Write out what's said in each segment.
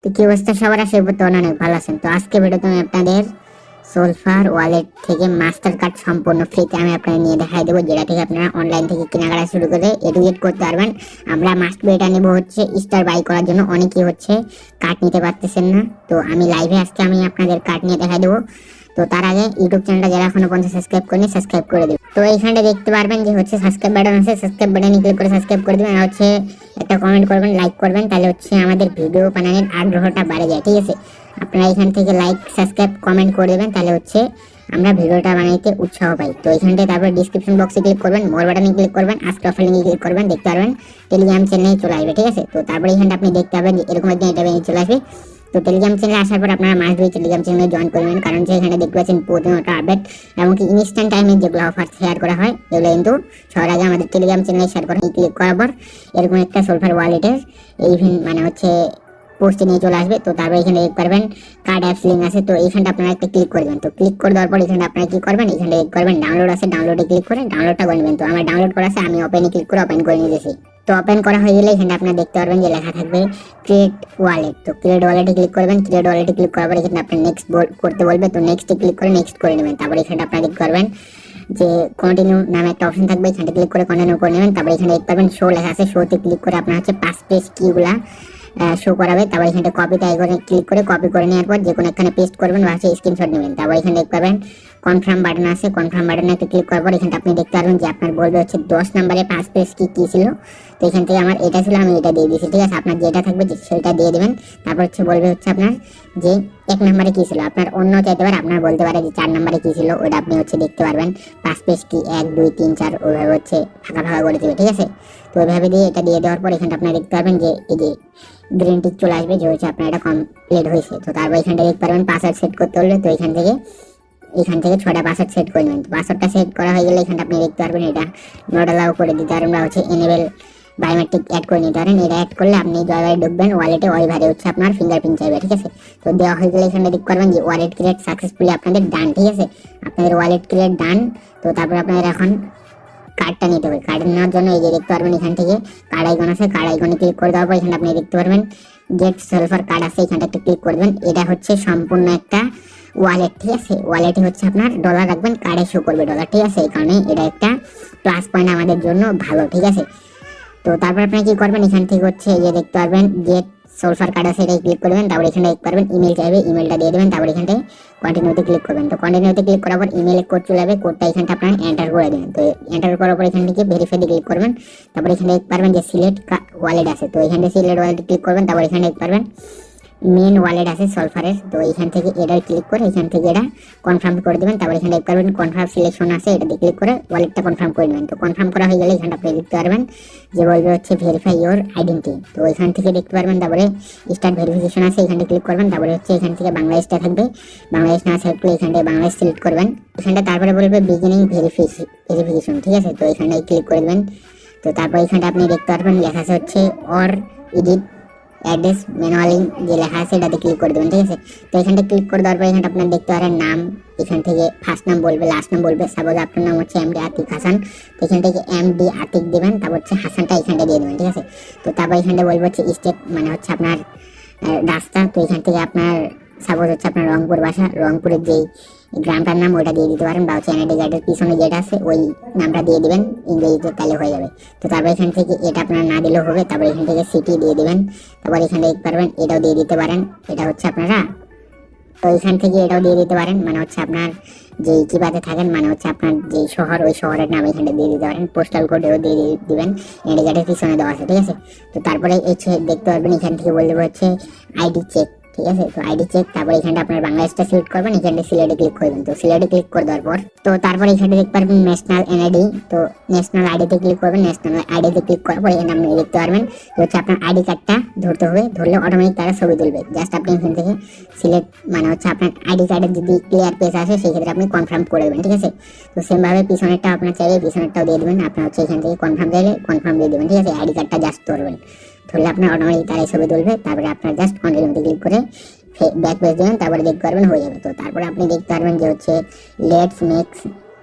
তো কি অবস্থা সবার, আশা করি অনেক ভালো আছেন। তো আজকে ভিডিওতে আমি আপনাদের সোলফার ওয়ালেট থেকে মাস্টার কার্ড সম্পূর্ণ ফ্রিতে আমি আপনাদের নিয়ে দেখাই দেবো, যেটা থেকে আপনারা অনলাইন থেকে কেনাকাটা শুরু করে এডুকেট করতে পারবেন। আমরা মাস্ট বি এটা নেব হচ্ছে স্টার বাই করার জন্য, অনেকেই হচ্ছে কার্ড নিতে পারতেছেন না। তো আমি লাইভে আজকে আমি আপনাদের কার্ড নিয়ে দেখাই দেবো। তো তার আগে ইউটিউব চ্যানেলটা যারা এখনো পর্যন্ত সাবস্ক্রাইব করেনি সাবস্ক্রাইব করে দেবেন। তো এইখানে দেখতে পারবেন যে হচ্ছে সাবস্ক্রাইব বাটন আছে, সাবস্ক্রাইব বাটনে ক্লিক করে সাবস্ক্রাইব করে দেবেন। আর হচ্ছে একটা কমেন্ট করবেন, লাইক করবেন, তাহলে হচ্ছে আমাদের ভিডিও বানানোর আগ্রহটা বাড়ে যায়। ঠিক আছে, আপনারা এখান থেকে লাইক সাবস্ক্রাইব কমেন্ট করে দেবেন, তাহলে হচ্ছে আমরা ভিডিওটা বানাইতে উৎসাহ পাই। তো এখানটায় তারপর ডিসক্রিপশন বক্সে ক্লিক করবেন, মোর বাটনে ক্লিক করবেন, আজকে অফার লিঙ্কে ক্লিক করবেন, দেখতে পারবেন টেলিগ্রাম চ্যানেলে চলে আসবে। ঠিক আছে, তো তারপরে এখানটা আপনি দেখতে পাবেন যে এরকম একদিন এটা বেরিয়ে চলে আসবে। তো টেলিগ্রাম চ্যানেলে আসার পর আপনারা মাস্ট বি টেলিগ্রাম চ্যানেলে জয়েন করবেন, কারণ যে এখানে দেখতে পাচ্ছেন প্রতিনিয়ত আপডেট এমনকি ইনস্ট্যান্ট টাইমে যেগুলো অফার শেয়ার করা হয় এগুলো কিন্তু সবার আগে আমাদের টেলিগ্রাম চ্যানেলে শেয়ার করা। ক্লিক করার পর এরকম একটা সোলফার ওয়ালেটের ইভেন্ট মানে হচ্ছে পোস্টে নিয়ে চলে আসবে। তো তারপর এখানে দেখতে পারবেন কার্ড অ্যাপস লিঙ্ক আছে, তো এইখানটা আপনারা একটা ক্লিক করবেন। তো ক্লিক করে দেওয়ার পর এখানে আপনারা কি করবেন, এখানে দেখতে পারবেন ডাউনলোড আছে, ডাউনলোডে ক্লিক করে ডাউনলোডটা করে নেবেন। তো আমার ডাউনলোড করা আছে, আমি ওপেনে ক্লিক করে ওপেন করে নিয়েছি। তো ওপেন করা হয়ে গেলে এখানে আপনারা দেখতে পারবেন যে লেখা থাকবে ক্রিয়েট ওয়ালেট। তো ক্রিয়েট ওয়ালেটে ক্লিক করবেন, ক্রিয়েট ওয়ালেটে ক্লিক করার পর এখানে আপনার নেক্সট করতে বলবে, তো নেক্সটে ক্লিক করে নেক্সট করে নেবেন। তারপর এখানে আপনারা দেখতে পারবেন যে কন্টিনিউ নামে একটা অপশন থাকবে, এখানে ক্লিক করে কন্টিনিউ করে নেবেন। তারপর এখানে দেখতে পারবেন শো লেখা আছে, শোতে ক্লিক করে আপনার হচ্ছে পাস পেজ কিগুলা শো করাবে। তারপর এখানে কপিতে আইকনে ক্লিক করে কপি করে নেওয়ার পর যে কোনো এখানে পেস্ট করবেন বা হচ্ছে স্ক্রিনশট নেবেন। তারপর এখানে দেখতে পাবেন কনফার্ম বাটন আছে, কনফার্ম বাটনে একটা ক্লিক করার পর এখানে আপনি দেখতে পারবেন যে আপনার বলবে হচ্ছে 10 নম্বরে পাস পেজ কি ছিল। তো এখান থেকে আমার এটা ছিল, আমি এটা দিয়ে দিয়েছি। ঠিক আছে, আপনার যেটা থাকবে সেটা দিয়ে দেবেন। তারপর হচ্ছে বলবে হচ্ছে আপনার যে 1 নম্বরে কি ছিল, আপনার অন্য চাইতে পারে, আপনার বলতে পারে যে 4 নম্বরে কি ছিল, ওটা আপনি হচ্ছে দেখতে পারবেন। পাস পেজ কি 1 2 3 4 ওইভাবে হচ্ছে ফাঁকা ফাঁকা করে দেবে। ঠিক আছে, তো ওইভাবে দিয়ে এটা দিয়ে দেওয়ার পর এখানে আপনারা দেখতে পারবেন যে এই যে গ্রিন টিক চলে আসবে, যে হচ্ছে আপনার এটা কমপ্লিট হয়েছে। তো তারপর এখানটা দেখতে পারবেন পাসওয়ার্ড সেট করতে হলে, তো এখান থেকে 6টা পাসওয়ার্ড সেট করে নেবেন। পাসওয়ার্ডটা সেট করা হয়ে গেলে এখানটা আপনি দেখতে পারবেন এটা নোট অ্যালাউ করে দিতে পারেন বা হচ্ছে এনেবেল বায়োমেট্রিক অ্যাড করে নিতে পারেন। এটা অ্যাড করলে আপনি জয়বারে ঢুকবেন, ওয়ালেটে ওইভাবে হচ্ছে আপনার ফিঙ্গারপ্রিন্ট চাইবে। ঠিক আছে, তো দেওয়া হয়ে গেলে এখানে দেখতে পারবেন যে ওয়ালেট ক্রিয়েট সাকসেসফুলি আপনাদের ডান। ঠিক আছে, আপনাদের ওয়ালেট ক্রিয়েট ডান। তো তারপর আপনাদের এখন কার্ডটা নিতে হবে। কার্ড নেওয়ার জন্য এই যে দেখতে পারবেন এখান থেকে কার্ড আইকন আছে, কার্ড আইকনে ক্লিক করে দেওয়ার পর এখানে আপনি দেখতে পারবেন গেট সোলফার কার্ড আছে, এখানটা একটা ক্লিক করবেন। এটা হচ্ছে সম্পূর্ণ একটা ওয়ালেট। ঠিক আছে, ওয়ালেটে হচ্ছে আপনার ডলার রাখবেন, কার্ডে শো করবে ডলার। ঠিক আছে, এই কারণে এটা একটা প্লাস পয়েন্ট আমাদের জন্য ভালো। ঠিক আছে, তো তারপর আপনি কি করবেন, এখান থেকে হচ্ছে এই যে দেখতে পারবেন গেট সোলফার কার্ড আছে, এটাই ক্লিক করবেন। তারপর এখানে দেখতে পারবেন ইমেল চাইবে, ইমেলটা দিয়ে দেবেন। তারপর এখানে কন্টিনিউতে ক্লিক করবেন। তো কন্টিনিউতে ক্লিক করার পর ইমেলে কোড চলে যাবে, কোডটা এখানটা আপনারা এন্টার করে দেবেন। তো এন্টার করার পর এখান থেকে ভেরিফাইতে ক্লিক করবেন। তারপর এখানে দেখতে পারবেন যে সিলেক্ট ওয়ালেট আছে, তো এখানে সিলেক্ট ওয়ালেটে ক্লিক করবেন। তারপর এখানে দেখতে পারবেন মেন ওয়ালেট আছে সলফারের, তো এখান থেকে এটা ক্লিক করে এখান থেকে এটা কনফার্ম করে দেবেন। তারপর এখানে দেখতে পারবেন কনফার্ম সিলেকশন আছে, এটা ক্লিক করে ওয়ালেটটা কনফার্ম করে নেবেন। তো কনফার্ম করা হয়ে গেলে এখানে আপনি দেখতে পারবেন যে বলবে হচ্ছে ভেরিফাই ইওর আইডেন্টি। তো এখান থেকে দেখতে পারবেন তারপরে স্টার্ট ভেরিফিকেশন আছে, এখানে ক্লিক করবেন। তারপরে হচ্ছে এখান থেকে বাংলাদেশটা থাকবে, বাংলাদেশ না সিলেক্ট করে এখানে বাংলাদেশ সিলেক্ট করবেন। এখানটা তারপরে বলবে বিগিনিং ভেরিফিকেশন। ঠিক আছে, তো এখানে ক্লিক করে দেবেন। তো তারপর এখানটা আপনি দেখতে পারবেন লেখা আছে হচ্ছে অর এডিট অ্যাড্রেস ম্যানুয়ালি যে লেখা আছে এটাতে ক্লিক করে দেবেন। ঠিক আছে, তো এখানটা ক্লিক করে দেওয়ার পর এখানটা আপনার দেখতে পারেন নাম, এখান থেকে ফার্স্ট নাম বলবে, লাস্ট নাম বলবে। সাপোজ আপনার নাম হচ্ছে এমডি আতিক হাসান, তো এখান থেকে এমডি আতিক দেবেন, তারপর হচ্ছে হাসানটা এখানটা দিয়ে দেবেন। ঠিক আছে, তো তারপর এখানটা বলবো হচ্ছে স্টেট মানে হচ্ছে আপনার রাস্তা, তো এখান থেকে আপনার সাপোজ হচ্ছে আপনার রংপুর বাসা, রংপুরের যেই গ্রামটার নাম ওইটা দিয়ে দিতে পারেন, বা হচ্ছে এনআইডি কার্ডের পিছনে যেটা আছে ওই নামটা দিয়ে দিবেন ইংরেজিতে, তাহলে হয়ে যাবে। তো তারপর এখান থেকে এটা আপনার না দিলেও হবে। তারপর এখান থেকে সিটি দিয়ে দিবেন। তারপর এখানে দেখতে পারবেন এটাও দিয়ে দিতে পারেন, এটা হচ্ছে আপনারা, তো এখান থেকে এটাও দিয়ে দিতে পারেন, মানে হচ্ছে আপনার যেই কিবাতে থাকেন মানে হচ্ছে আপনার যেই শহর ওই শহরের নাম এখানে দিয়ে দিতে পারেন। পোস্টাল কোডেও দিয়ে দিবেন, এনআইডি কার্ডের পিছনে দেওয়া আছে। ঠিক আছে, তো তারপরে দেখতে পারবেন এখান থেকে বলতে হচ্ছে আইডি চেক। ঠিক আছে, তো আইডি চেক। তারপর এখানটা আপনার বাংলাদেশটা সিলেক্ট করবেন, এখানে সিলেটে ক্লিক করবেন। তো সিলেটে ক্লিক করে দেওয়ার পর তো তারপরে এখানে দেখতে পারবেন ন্যাশনাল এনআইডি, তো ন্যাশনাল আইডিতে ক্লিক করবেন। ন্যাশনাল আইডিতে ক্লিক করার পর এখানে আপনি দেখতে পারবেন যে হচ্ছে আপনার আইডি কার্ডটা ধরতে হবে, ধরলে অটোমেটিক তারা ছবি তুলবে। জাস্ট আপনি এখান থেকে সিলেক্ট মানে হচ্ছে আপনার আইডি কার্ডের যদি ক্লিয়ার পেজ আসে সেই ক্ষেত্রে আপনি কনফার্ম করে দেবেন। ঠিক আছে, তো সেমভাবে পিছনেরটা আপনার চাইলে পিছনেরটাও দিয়ে দেবেন। আপনার হচ্ছে এখান থেকে কনফার্ম চাইলে কনফার্ম দিয়ে দেবেন। ঠিক আছে, আইডি কার্ডটা জাস্ট ধরবেন, ধরলে আপনার অটোমেটিক তারাই ছবি তুলবে। তারপরে আপনার জাস্ট কন্টিনিউতে ক্লিক করে ব্যাক পেজ দেবেন, তারপরে দেখতে পারবেন হয়ে যাবে। তো তারপরে আপনি দেখতে পারবেন যে হচ্ছে লেটস মেক্স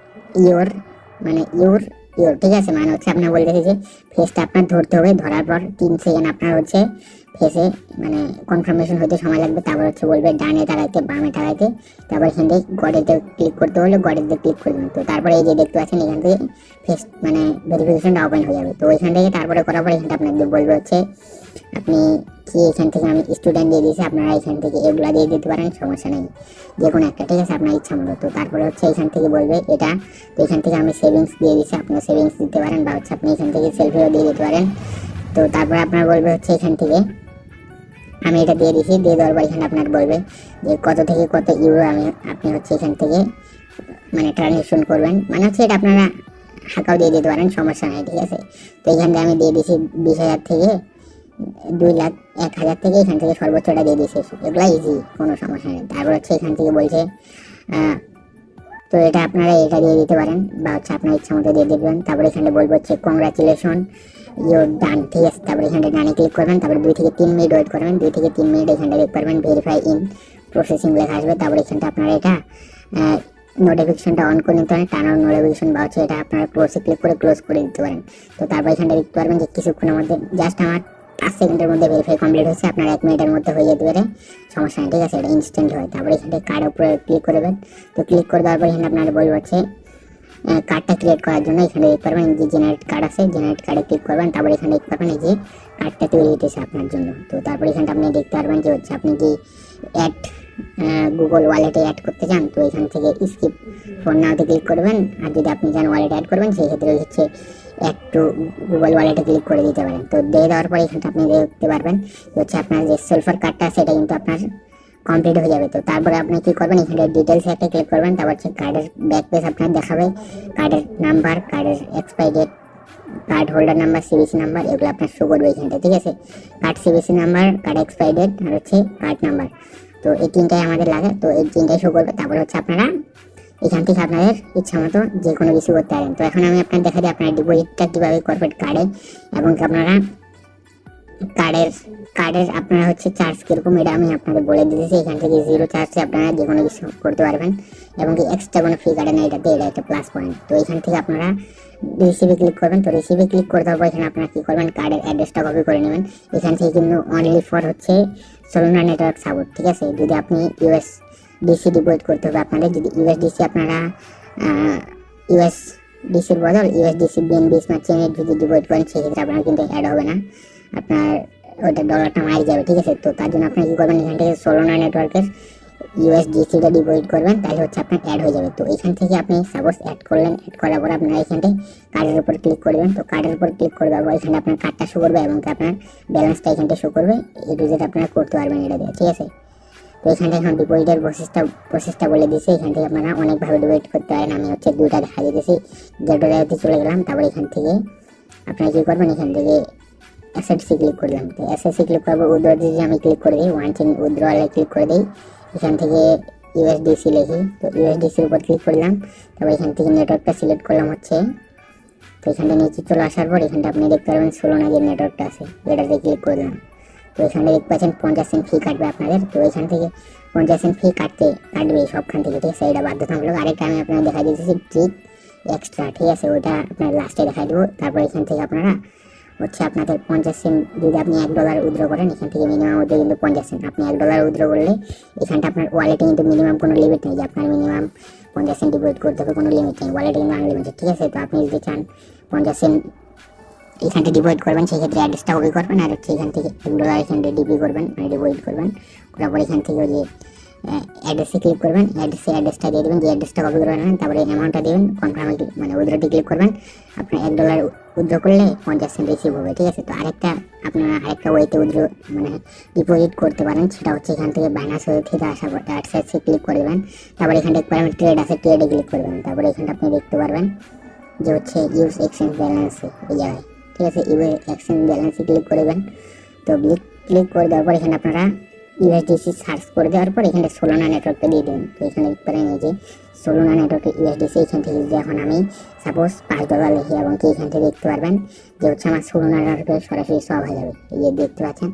ইওর মানে ইওর ইওর। ঠিক আছে, মানে হচ্ছে আপনার বলতেছে যে ফেসটা আপনার ধরতে হবে, ধরার পর 3 সেকেন্ড আপনার হচ্ছে ফেসে মানে কনফার্মেশন হতে সময় লাগবে। তারপর হচ্ছে বলবে ডানে তাকাইতে বামে তাকাইতে, তারপর এখান থেকে গডেতে ক্লিক করতে হলে গডেতে ক্লিক করে দেবেন। তো তারপরে এই যে দেখতে পাচ্ছেন এখান থেকে ফেস মানে ভেরিফিকেশনটা ওপেন হয়ে যাবে। তো ওইখান থেকে তারপরে করার পরে এখানটা আপনাদের বলবে হচ্ছে আপনি কি এখান থেকে আমি স্টুডেন্ট দিয়ে দিয়েছি, আপনারা এখান থেকে এগুলা দিয়ে দিতে পারেন, সমস্যা নেই, যে কোনো একটা, ঠিক আছে, আপনার ইচ্ছা মতো। তো তারপরে হচ্ছে এখান থেকে বলবে এটা, তো এখান থেকে আমি সেভিংস দিয়ে দিচ্ছি, আপনার সেভিংস দিতে পারেন, বা হচ্ছে আপনি এখান থেকে সেলফিও দিয়ে দিতে পারেন। তো তারপরে আপনার বলবে হচ্ছে এখান থেকে আমি এটা দিয়ে দিচ্ছি, দিয়ে দেওয়ার পর এখানে আপনার বলবে যে কত থেকে কত ইউরো আপনি হচ্ছে এখান থেকে মানে ট্রানজেকশন করবেন, মানে হচ্ছে এটা আপনারা হাঁকাও দিয়ে দিতে পারেন, সমস্যা নেই, ঠিক আছে। তো এখান থেকে আমি দিয়ে দিচ্ছি 20,000 থেকে 2,01,000 থেকে এখান থেকে সর্বোচ্চটা দিয়ে দিচ্ছি, এগুলো ইজি, কোনো সমস্যা নেই। তারপর হচ্ছে এখান থেকে বলছে তো এটা আপনারা এটা দিয়ে দিতে পারেন, বা হচ্ছে আপনার ইচ্ছা মতো দিয়ে দিবেন। তারপরে এখানে বলবো হচ্ছে কংগ্রাচুলেশন ইউর ডান, ঠিক আছে। তারপরে এখানে ডানে ক্লিক করবেন, তারপরে 2 থেকে 3 মিনিট ওয়েট করবেন, 2 থেকে 3 মিনিট এখানটা দেখতে পারবেন ভেরিফাই ইন প্রসেসিং লেখা আসবে। তারপরে এখানটা আপনারা এটা নোটিফিকেশনটা অন করে নিতে পারেন, টার্ন অন নোটিফিকেশন, বা হচ্ছে এটা আপনারা ক্লোজে ক্লিক করে ক্লোজ করে দিতে পারেন। তো তারপর এখানটা দেখতে পারবেন যে কিছুক্ষণের মধ্যে জাস্ট আমার 5 সেকেন্ডের মধ্যে ভেরিফাই কমপ্লিট হচ্ছে, আপনার 1 মিনিটের মধ্যে হয়ে যেতে পারে, সমস্যা নেই, ঠিক আছে, এটা ইনস্ট্যান্ট হয়। তারপরে এখানে কার্ডের উপরে ক্লিক করবেন, তো ক্লিক করে দেওয়ার পর এখানে আপনার বলবো হচ্ছে কার্ডটা ক্রিয়েট করার জন্য এখানে দেখতে পারবেন যে জেনারেট কার্ড আছে, জেনারেট কার্ডে ক্লিক করবেন। তারপরে এখানে দেখতে পারবেন এই যে কার্ডটা তৈরি হতেছে আপনার জন্য। তো তারপরে এখানটা আপনি দেখতে পারবেন যে হচ্ছে আপনি কি অ্যাড গুগল ওয়ালেটে অ্যাড করতে চান, তো এখান থেকে স্কিপ ফোন নাওতে ক্লিক করবেন, আর যদি আপনি চান ওয়ালেট অ্যাড করবেন সেই ক্ষেত্রে হচ্ছে একটু গুগল ওয়ালেটে ক্লিক করে দিতে পারেন। তো দিয়ে দেওয়ার পরে এখানটা আপনি দেখতে পারবেন হচ্ছে আপনার যে সেলফার কার্ডটা সেটা কিন্তু আপনার কমপ্লিট হয়ে যাবে। তো তারপরে আপনি কি করবেন, এখানে ডিটেলস একটা ক্লিক করবেন, তারপর হচ্ছে কার্ডের ব্যাক পেজ আপনার দেখাবে, কার্ডের নাম্বার, কার্ডের expiry date, card holder number, সিবিসি নাম্বার, এগুলো আপনার শো করবে এখানটা, ঠিক আছে। কার্ড সিবিসি নাম্বার, কার্ড এক্সপায়ারি ডেট আর হচ্ছে কার্ড নাম্বার, তো এই 3টাই আমাদের লাগে, তো এই 3টাই শো করবে। তারপরে হচ্ছে আপনারা এখান থেকে আপনাদের ইচ্ছা মতো যে কোনো কিছু করতে পারেন। তো এখন আমি আপনার দেখা দিই আপনার ডিপোজিটটা কীভাবে করবেন কার্ডে, এবং আপনারা কার্ডের আপনারা হচ্ছে চার্জ কিরকম এটা আমি আপনাদের বলে দিতেছি। এখান থেকে 0 চার্জে আপনারা যে কোনো কিছু করতে পারবেন, এবং কি এক্সট্রা কোনো ফি কাটে না এটাতে, এটা একটা প্লাস পয়েন্ট। তো এখান থেকে আপনারা রিসিভে ক্লিক করবেন, তো রিসিভে ক্লিক করে দেওয়ার পর এখানে আপনারা কী করবেন, কার্ডের অ্যাড্রেসটা কপি করে নেবেন। এখান থেকে কিন্তু অনলি ফর হচ্ছে সোলোনা নেটওয়ার্ক সাপোর্ট, ঠিক আছে। যদি আপনি ইউএসডিসি ডিপোজিট করতে হবে আপনাদের, যদি ইউএসডিসি আপনারা ইউএসডিসির বদল ইউএসডিসি বিএনবি স্মার্ট চেনের যদি ডিপোজিট করেন সেক্ষেত্রে আপনার কিন্তু অ্যাড হবে না, আপনার ওইটা ডলারটা মারি যাবে, ঠিক আছে। তো তার জন্য আপনি কী করবেন, এখান থেকে সোলোনা নেটওয়ার্কের ইউএসডিসিটা ডিপোজিট করবেন, তাহলে হচ্ছে আপনার অ্যাড হয়ে যাবে। তো এখান থেকে আপনি সাপোজ অ্যাড করলেন, অ্যাড করার পর আপনারা এখানে কার্ডের উপর ক্লিক করবেন। তো কার্ডের উপর ক্লিক করে দেওয়ার পর এখানে আপনার কার্ডটা শো করবে, এবং আপনার ব্যালেন্সটা এখানটা শো করবে, এই যেটা আপনারা করতে পারবেন এটা দিয়ে, ঠিক আছে। তো এখানটা এখন ডিপোজিটের প্রসেসটা বলে দিয়েছি, এখান থেকে আপনারা অনেকভাবে ডিপোজিট করতে পারেন। আমি হচ্ছে 2টা দেখা দিতেছি, যেটাতে চলে গেলাম। তারপরে এখান থেকে আপনারা কী করবেন, এখান থেকে অ্যাসেটসি ক্লিক করলাম, তো অ্যাসেটসি ক্লিক করবো, উইথড্রতে আমি ক্লিক করে দিই, ওয়ান চেন উইথড্রলে ক্লিক করে দিই, এখান থেকে ইউএসডিসি লিখি, তো ইউএসডিসির উপর ক্লিক করলাম। তারপর এখান থেকে নেটওয়ার্কটা সিলেক্ট করলাম হচ্ছে, তো এখানটা নিচে চলে আসার পর এখানটা আপনি দেখতে পারবেন সোলোনা যে নেটওয়ার্কটা আছে এটাতে ক্লিক করলাম। তো এখানে দেখতে পাচ্ছেন 50 সেন্ট ফি কাটবে আপনাদের, তো এখান থেকে 50 সেন্ট ফি কাটবে সবখান থেকে, ঠিক আছে, এটা বাধ্যতামূলক। আরেকটা আমি আপনার দেখা দিতেছি ট্রিক এক্সট্রা, ঠিক আছে, ওইটা আপনার লাস্টে দেখাই দেবো। তারপর এখান থেকে আপনারা হচ্ছে আপনাদের 50 সেন্ট, যদি আপনি $1 উইথড্র করেন এখান থেকে মিনিমাম উইথড্র কিন্তু 50 সেন্ট, আপনি $1 উইথড্র করলে এখানটা আপনার ওয়ালেটে কিন্তু মিনিমাম কোনো লিমিট নেই যে আপনার মিনিমাম 50 সেন্ট ডিপোজিট করতে হবে, কোনো লিমিট নেই, ওয়ালেটে কিন্তু আনলিমিটেড, ঠিক আছে। তো আপনি যদি চান 50 সেন্ট এখানটা ডিপোজিট করবেন সেক্ষেত্রে অ্যাড্রেসটা কপি করবেন, আর হচ্ছে এখান থেকে $1 এখানটা ডিপি করবেন, মানে ডিপোজিট করবেন, করার পর এখান থেকে ওই যে অ্যাড্রেসে ক্লিক করবেন, অ্যাড্রেসটা দিয়ে দেবেন, যে অ্যাড্রেসটা কপি করে নেবেন, তারপরে অ্যামাউন্টটা দেবেন, কনফার্মে মানে উইথড্রতে ক্লিক করবেন, আপনার $1 উইথড্র করলে 50 সেন্ট রিসিভ হবে, ঠিক আছে। তো আপনারা আরেকটা ওয়েতে উইথড্র মানে ডিপোজিট করতে পারেন, সেটা হচ্ছে এখান থেকে বাইনান্স ওয়ে থেকে আসার পর অ্যাডসে ক্লিক করে দেবেন, তারপরে এখানে দেখতে পারবেন ট্রেড আছে, ট্রেডে ক্লিক করবেন, তারপরে এখানটা আপনি দেখতে পারবেন যে হচ্ছে ইউজ এক্সচেঞ্জ ব্যালেন্স এই জায়গায়, ঠিক আছে, ইউএস এক্সচেঞ্জ ব্যালেন্সে ক্লিক করবেন। তো ক্লিক করে দেওয়ার পর এখানে আপনারা ইউএসডিসি সার্চ করে দেওয়ার পর এখানে সোলোনা নেটওয়ার্কটা দিয়ে দেবেন। তো এখানে দেখতে পারেন এই যে সোলোনা নেটওয়ার্কে ইউএসডিসি, এখান থেকে যদি এখন আমি সাপোজ $5 লিখি, এবং কি এখান থেকে দেখতে পারবেন যে হচ্ছে আমার সোলোনা নেটওয়ার্কে সরাসরি সব হয়ে যাবে, এই যে দেখতে পাচ্ছেন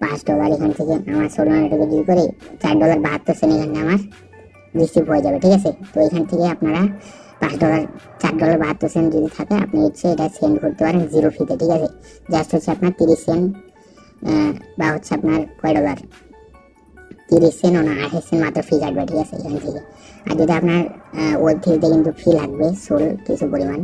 $5 এখান থেকে আমার সোলোনা নেটওয়ার্কে যদি করে $4.72 এখানে আমার রিসিভ হয়ে যাবে, ঠিক আছে। তো এখান থেকে আপনারা $4.72 যদি থাকে আপনি হচ্ছে এটা সেন্ড করতে পারেন 0 ফিতে, ঠিক আছে। জাস্ট হচ্ছে আপনার 30 সেন্ট বা হচ্ছে আপনার কয় ডলার 30 সেন্ট না 28 সেন্ট মাত্র ফি কাটবে, ঠিক আছে এখান থেকে। আর যদি আপনার ওয়েব থ্রিতে কিন্তু ফি লাগবে সোল কিছু পরিমাণ,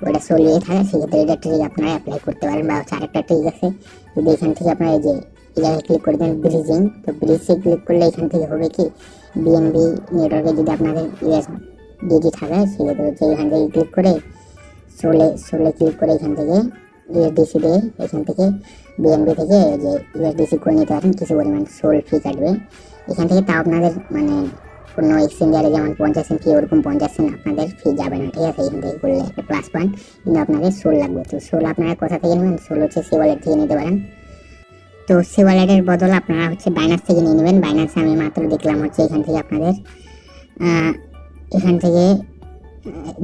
ওটা সোল নিয়ে থাকে, সেক্ষেত্রে এটা ট্রিক আপনারা অ্যাপ্লাই করতে পারেন। বা হচ্ছে আরেকটা ট্রিক আছে, যদি এখান থেকে আপনারা এই যে এই জায়গায় ক্লিক করে দেন ব্রিজিং, তো ব্রিজে ক্লিক করলে এখান থেকে হবে কি বিএনবি নেটওয়ার্কে যদি আপনাদের ইউএসডিটি থাকে, সেক্ষেত্রে হচ্ছে এখান থেকে ক্লিক করে সোলে ক্লিক করে এখান থেকে ইউএসডিসি দিয়ে এখান থেকে বিএনবি থেকে যে ইউএসডিসি করে নিতে পারেন, কিছু পরিমাণ সোল ফি কাটবে এখান থেকে। তাও আপনাদের মানে কোনো এক্সচেঞ্জারে যেমন 50 সেন্ট ফি, ওরকম 50 সেন্ট আপনাদের ফি যাবে না, ঠিক আছে। এখান থেকে করলে একটা প্লাস পয়েন্ট, কিন্তু আপনাদের সোল লাগবে। তো সোল আপনারা কোথা থেকে নেবেন? সোল হচ্ছে সি ওয়ালেট থেকে নিতে পারেন। তো সি ওয়ালেটের বদল আপনারা হচ্ছে বাইনান্স থেকে নিয়ে নেবেন। বাইনান্সে আমি মাত্র দেখলাম হচ্ছে এখান থেকে আপনাদের এখান থেকে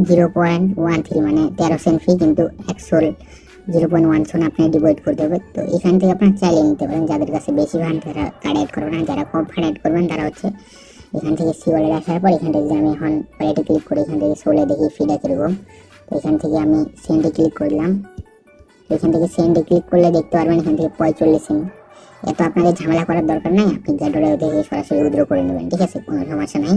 0.13 মানে 13 সেন্ট ফি, কিন্তু এক সোল 0.1 আপনার ডিপোজিট করতে হবে। তো এখান থেকে আপনার চাইলে নিতে পারেন, যাদের কাছে বেশি ফান্ড তারা কার্ড অ্যাড করবেন, যারা কম ফান্ড অ্যাড করবেন তারা হচ্ছে এখান থেকে সি ওয়ালেট আসার পর এখান থেকে আমি এখন ওয়ালেটে ক্লিক করে এখান থেকে সোলে দেখি ফিটা কীরকম। তো এখান থেকে আমি সেন্ডে ক্লিক করলাম। এখান থেকে সেন্ডে ক্লিক করলে দেখতে পারবেন এখান থেকে 45 সেন্ট। এত আপনাদের ঝামেলা করার দরকার নাই, আপনি গ্যাডোরে থেকে সরাসরি উইথড্র করে নেবেন, ঠিক আছে, কোনো সমস্যা নাই।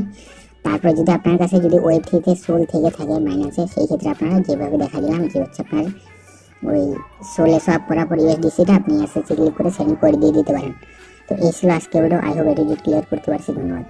তারপরে যদি আপনার কাছে যদি ওয়েব থ্রিতে সোল থেকে থাকে মাইনাসে, সেই ক্ষেত্রে আপনারা যেভাবে দেখা দিলাম যে হচ্ছে আপনার ওই সোলে সোয়াপ করার পর ইউএসডিসিটা আপনি এসএসসি ক্লিক করে সেন্ড করে দিয়ে দিতে পারেন। তো এই ছিল আজকে ভিডিও। আই হোপ এটি ক্লিয়ার করতে পারছি। ধন্যবাদ।